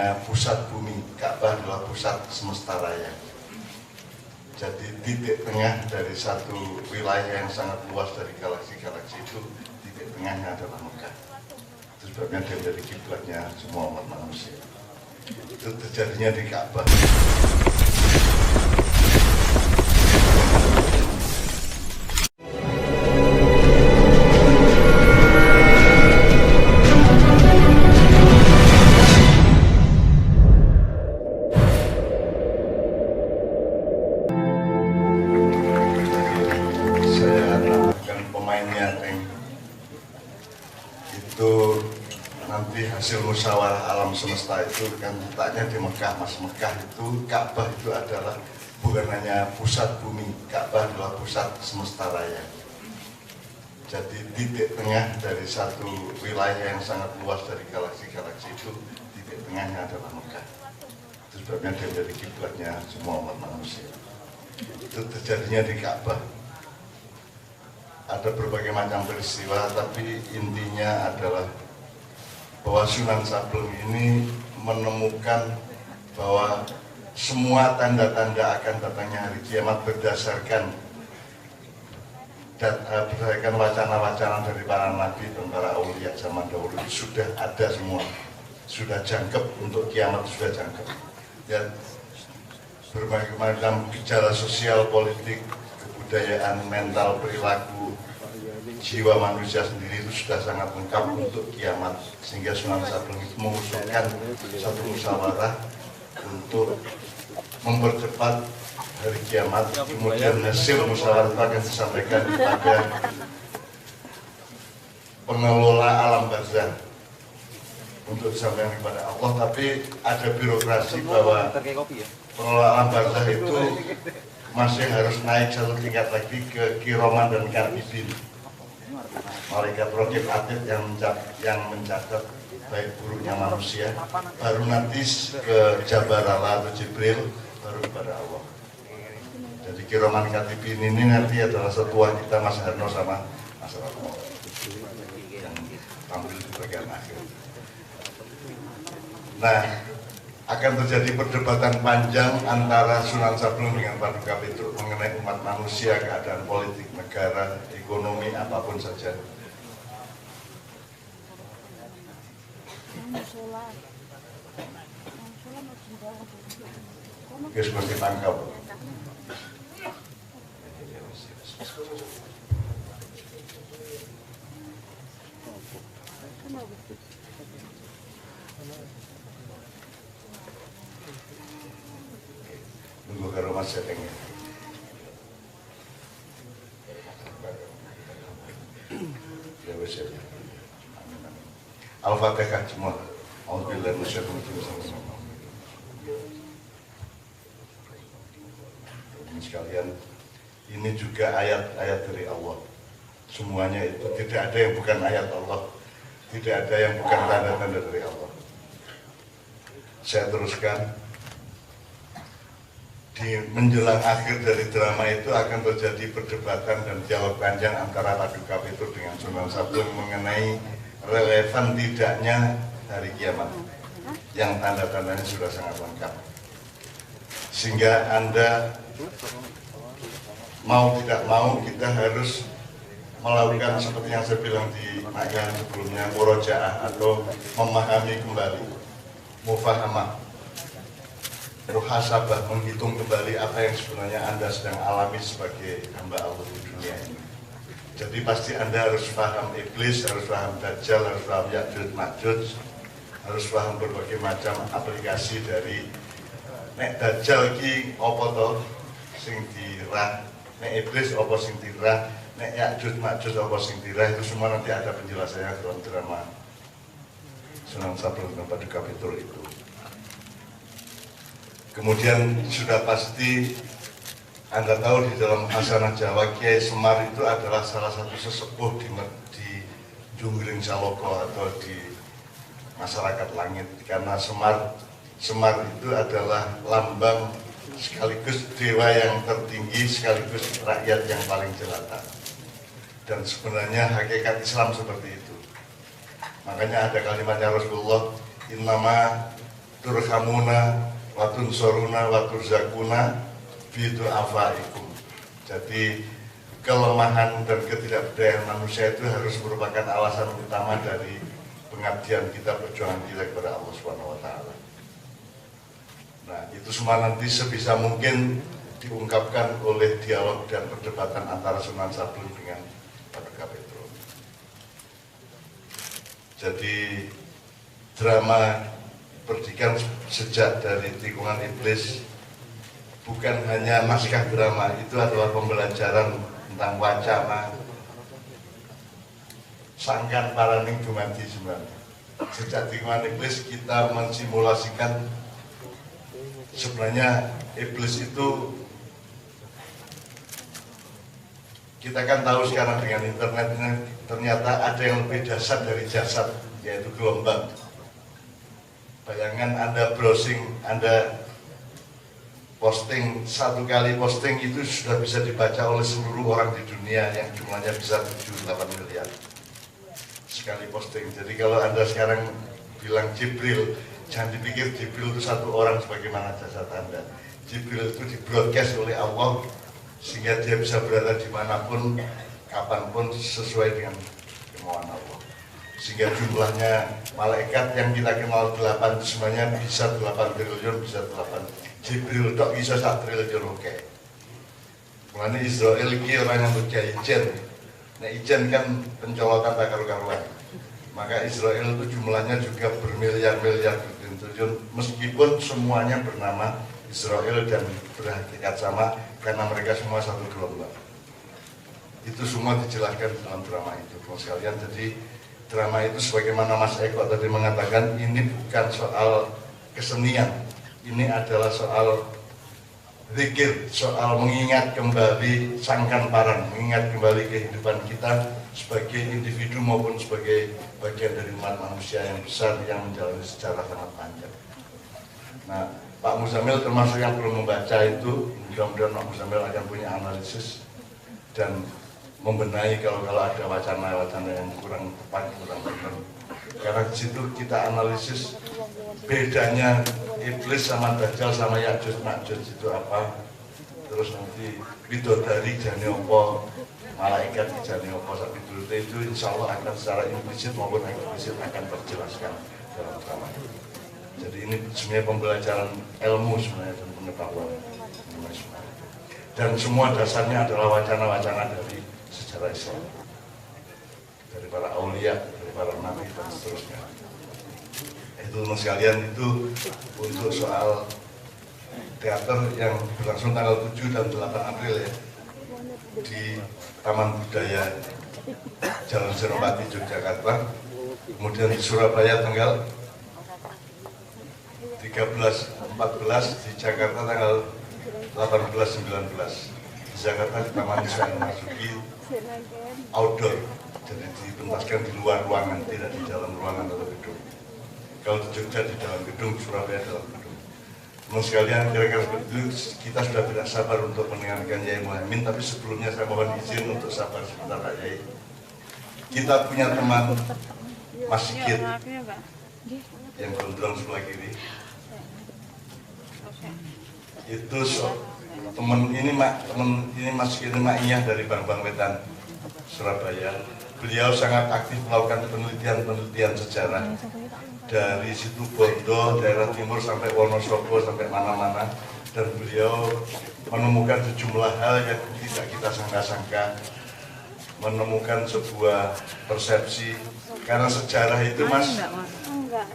Pusat bumi, Ka'bah adalah pusat semesta raya. Jadi titik tengah dari satu wilayah yang sangat luas dari galaksi-galaksi itu, titik tengahnya adalah Mekah. Itu sebabnya dia menjadi kiblatnya semua umat manusia. Itu terjadinya di Ka'bah. Pemainnya itu nanti hasil musyawarah alam semesta itu kan letaknya di Mekah. Mas, Mekah itu, Ka'bah itu adalah bukan hanya pusat bumi, Ka'bah adalah pusat semesta raya. Jadi titik tengah dari satu wilayah yang sangat luas dari galaksi-galaksi itu, titik tengahnya adalah Mekah. Itu sebabnya dia menjadi kiblatnya semua umat manusia. Itu terjadinya di Ka'bah. Ada berbagai macam peristiwa, tapi intinya adalah bahwa Sunan Sableng ini menemukan bahwa semua tanda-tanda akan datangnya hari kiamat berdasarkan wacana-wacana dari para nabi dan para aulia zaman dahulu sudah ada semua, sudah jangkep untuk kiamat, sudah jangkep. Dan berbagai macam gejala sosial, politik, kebudayaan, mental, perilaku, jiwa manusia sendiri itu sudah sangat lengkap untuk kiamat, sehingga Sunan Sableng itu mengusulkan satu musyawarah untuk mempercepat hari kiamat. Kemudian hasil musyawarah itu akan disampaikan kepada pengelola alam barzah untuk disampaikan kepada Allah. Tapi ada birokrasi bahwa pengelola alam barzah itu masih harus naik satu tingkat lagi ke kiroman dan katibin, malaikat raqib atid yang mencatat baik buruknya manusia, baru nanti ke Jabarallah atau Jibril, baru kepada Allah. Jadi kiroman katibin ini nanti adalah setua kita, Mas Harno sama Mas Ratmo, yang tampil di bagian akhir. Nah, akan terjadi perdebatan panjang antara Sunan Sableng dengan Paduka Petruk mengenai umat manusia, keadaan politik, negara, ekonomi, apapun saja. Oke, seperti tangkap. Tunggu ke rumah setengnya. Al-Fatihah semua. Alhamdulillah sekalian, ini juga ayat-ayat dari Allah. Semuanya itu tidak ada yang bukan ayat Allah, tidak ada yang bukan tanda-tanda dari Allah. Saya teruskan. Di menjelang akhir dari drama itu akan terjadi perdebatan dan dialog panjang antara Paduka Petruk dengan Sunan Sableng mengenai relevan tidaknya hari kiamat yang tanda-tandanya sudah sangat lengkap, sehingga Anda mau tidak mau kita harus melakukan seperti yang saya bilang di ayat sebelumnya, murojaah atau memahami kembali, mufahamah, muhasabah, menghitung kembali apa yang sebenarnya Anda sedang alami sebagai hamba Allah di dunia ini. Jadi pasti Anda harus paham iblis, harus paham dajjal, harus paham Ya'juj Ma'juj, harus paham berbagai macam aplikasi dari nek dajjal ki apa to sing dirah, nek iblis apa sing dirah, nek Ya'juj Ma'juj apa sing dirah, itu semua nanti ada penjelasannya dalam drama Sunan Sableng dan Paduka Petruk itu. Kemudian sudah pasti Anda tahu di dalam Hasanah Jawa, Kiai Semar itu adalah salah satu sesepuh di Junggring Saloko atau di masyarakat langit, karena Semar itu adalah lambang sekaligus dewa yang tertinggi, sekaligus rakyat yang paling jelata. Dan sebenarnya hakikat Islam seperti itu. Makanya ada kalimatnya Rasulullah, innama turhamuna wa tunsoruna wa turzakuna bidu afaikum. Jadi kelemahan dan ketidakberdayaan manusia itu harus merupakan alasan utama dari pengabdian kita, perjuangan kita kepada Allah Subhanahu wa taala. Nah, itu semua nanti sebisa mungkin diungkapkan oleh dialog dan perdebatan antara Sunan Sabun dengan Paduka Petro. Jadi drama perdikan sejak dari tikungan iblis bukan hanya naskah drama, itu adalah pembelajaran tentang wacana sangkan paraning dumadi sebenarnya. Sejak tikungan iblis kita mensimulasikan sebenarnya iblis itu, kita kan tahu sekarang dengan internet ternyata ada yang lebih dasar dari jasad, yaitu gelombang. Bayangan Anda browsing, Anda posting, satu kali posting itu sudah bisa dibaca oleh seluruh orang di dunia yang jumlahnya bisa 7-8 miliar sekali posting. Jadi kalau Anda sekarang bilang Jibril, jangan dipikir Jibril itu satu orang sebagaimana jasad Anda. Jibril itu di-broadcast oleh Allah sehingga dia bisa berada dimanapun, kapanpun sesuai dengan kemauan Allah. Sehingga jumlahnya malaikat yang kita kenal 8 itu semuanya bisa 8 triliun, bisa 8. Jibril dok bisa 1 triliun, oke. Mulanya Israel ini orang yang berjaya ijen. Nah ijen kan pencolokan tak karu-karuan. Maka Israel itu jumlahnya juga bermiliar-miliar triliun, meskipun semuanya bernama Israel dan berhakikat sama karena mereka semua satu gelombang. Itu semua dijelaskan dalam drama itu, teman sekalian. Jadi drama itu sebagaimana Mas Eko tadi mengatakan, ini bukan soal kesenian, ini adalah soal zikir, soal mengingat kembali sangkan paran, mengingat kembali kehidupan kita sebagai individu maupun sebagai bagian dari umat manusia yang besar yang menjalani sejarah sangat panjang. Nah, Pak Muzamil termasuk yang belum membaca itu, mudah-mudahan Pak Muzamil akan punya analisis dan membenahi kalau ada wacana-wacana yang kurang tepat, kurang benar. Karena di situ kita analisis bedanya iblis sama Dajjal sama Ya'juj Ma'juj itu apa, terus nanti bidodari jane opo, malaikat jane opo, sampai dulu itu insya Allah akan secara implisit maupun eksplisit akan terjelaskan dalam drama ini. Jadi ini sebenarnya pembelajaran ilmu sebenarnya dan pengetahuan. Dan semua dasarnya adalah wacana-wacana dari sejarah Islam, dari para aulia, dari para nabi dan seterusnya. Itu teman sekalian, itu untuk soal teater yang berlangsung tanggal 7 dan 8 April ya di Taman Budaya Jalan Senopati, Yogyakarta. Kemudian di Surabaya tanggal 13-14, di Jakarta tanggal 18-19. Di Jakarta di Taman Ismail Marzuki outdoor, jadi dipentaskan di luar ruangan, tidak di dalam ruangan atau gedung. Kalau di Jogja di dalam gedung, Surabaya dalam gedung. Teman sekalian, kira-kira seperti itu, kita sudah tidak sabar untuk mendengarkan Yai Muhammad, tapi sebelumnya saya mohon izin untuk sabar sebentar Pak Yai. Kita punya teman Mas Sigit yang gondrong sebelah kiri. Itu teman ini Mas Sigit, Mak Iyah dari Bank Wetan Surabaya. Beliau sangat aktif melakukan penelitian sejarah dari situ Bondo, daerah timur sampai Wonosobo, sampai mana-mana, dan beliau menemukan sejumlah hal yang tidak kita sangka-sangka, menemukan sebuah persepsi. Karena sejarah itu Mas,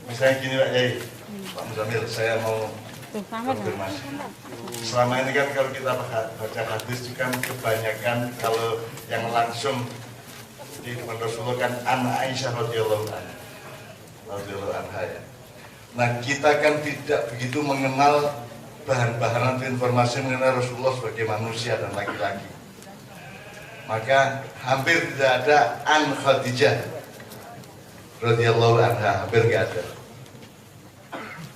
misalnya gini Pak Yai, Pak Muzamil, saya mau konfirmasi. Selama ini kan kalau kita baca hadis itu kan kebanyakan kalau yang langsung di depan Rasulullah kan Aisyah radhiyallahu anha ya. Nah kita kan tidak begitu mengenal bahan-bahan atau informasi mengenai Rasulullah sebagai manusia dan laki-laki. Maka hampir tidak ada an Khadijah radhiyallahu anha, hampir nggak ada.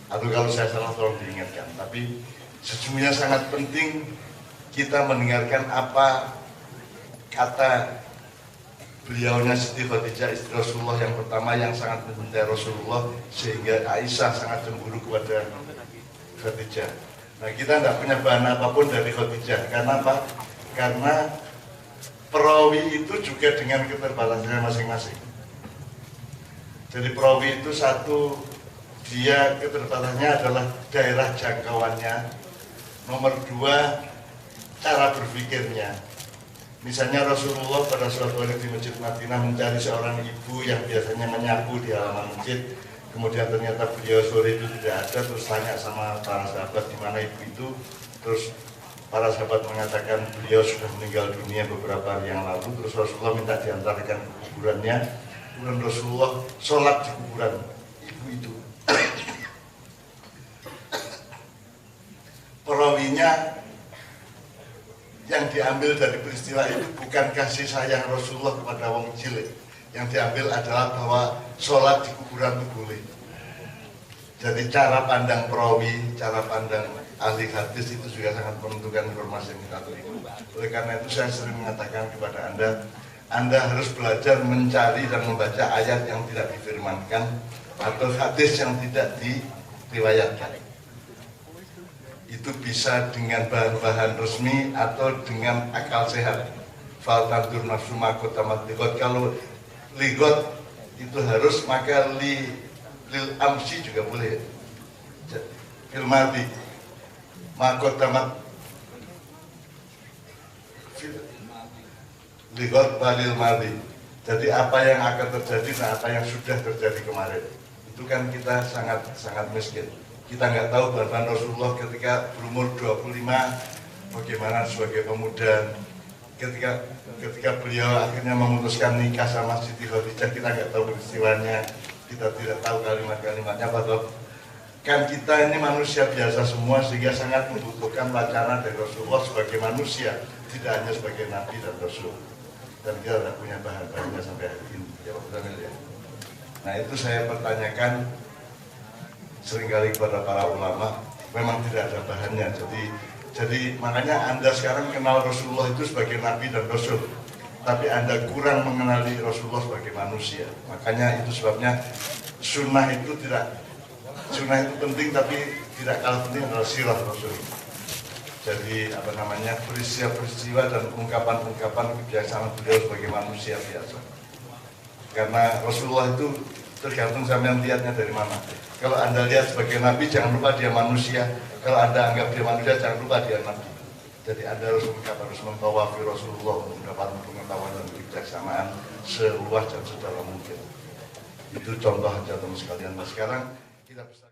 Atau kalau saya salah tolong diingatkan. Tapi sesungguhnya sangat penting kita mendengarkan apa kata beliaunya Siti Khadijah istri Rasulullah yang pertama yang sangat mencintai Rasulullah sehingga Aisyah sangat cemburu kepada Khadijah. Nah, kita tidak punya bahan apapun dari Khadijah. Karena apa? Karena perawi itu juga dengan keterbatasannya masing-masing. Jadi perawi itu satu, dia keterbatasannya adalah daerah jangkauannya. Nomor dua, cara berpikirnya. Misalnya Rasulullah pada suatu hari di Masjid Madinah mencari seorang ibu yang biasanya menyapu di halaman masjid. Kemudian ternyata beliau sore itu tidak ada, terus tanya sama para sahabat di mana ibu itu. Terus para sahabat mengatakan beliau sudah meninggal dunia beberapa hari yang lalu. Terus Rasulullah minta diantarkan ke kuburannya. Kemudian Rasulullah sholat di kuburan ibu itu. Perawinya yang diambil dari peristiwa itu bukan kasih sayang Rasulullah kepada wong cilik. Yang diambil adalah bahwa sholat di kuburan itu boleh. Jadi cara pandang perawi, cara pandang ahli hadis itu juga sangat menentukan informasi yang kita terima. Oleh karena itu saya sering mengatakan kepada Anda harus belajar mencari dan membaca ayat yang tidak difirmankan atau hadis yang tidak diriwayatkan. Itu bisa dengan bahan-bahan resmi atau dengan akal sehat. Fal tandur nafsu makot tamat ligot. Kalau ligot itu harus, maka lil amsi juga boleh. Fil madi makot tamat ligot balil madi. Jadi apa yang akan terjadi dan apa yang sudah terjadi kemarin. Itu kan kita sangat miskin. Kita nggak tahu bahkan Rasulullah ketika berumur 25 bagaimana sebagai pemuda, ketika beliau akhirnya memutuskan nikah sama Siti Khadijah, kita nggak tahu peristiwanya, kita tidak tahu kalimat-kalimatnya, padahal kan kita ini manusia biasa semua sehingga sangat membutuhkan wacana dari Rasulullah sebagai manusia, tidak hanya sebagai Nabi dan Rasul. Dan kita tidak punya bahan-bahannya sampai hari ini. Ya. Nah itu saya pertanyakan seringkali kepada para ulama, memang tidak ada bahannya. Jadi makanya Anda sekarang kenal Rasulullah itu sebagai Nabi dan Rasul, tapi Anda kurang mengenali Rasulullah sebagai manusia. Makanya itu sebabnya sunnah itu penting, tapi tidak kalah penting adalah sirah Rasul. Jadi peristiwa dan ungkapan-ungkapan kebiasaan beliau sebagai manusia biasa. Karena Rasulullah itu tergantung sampean lihatnya dari mana. Kalau Anda lihat sebagai Nabi, jangan lupa dia manusia. Kalau Anda anggap dia manusia, jangan lupa dia Nabi. Jadi Anda harus mentawafi Rasulullah untuk mendapat pengetahuan dan kebijaksanaan seluas dan sedalam mungkin. Itu contoh aja teman sekalian. Nah sekarang kita bisa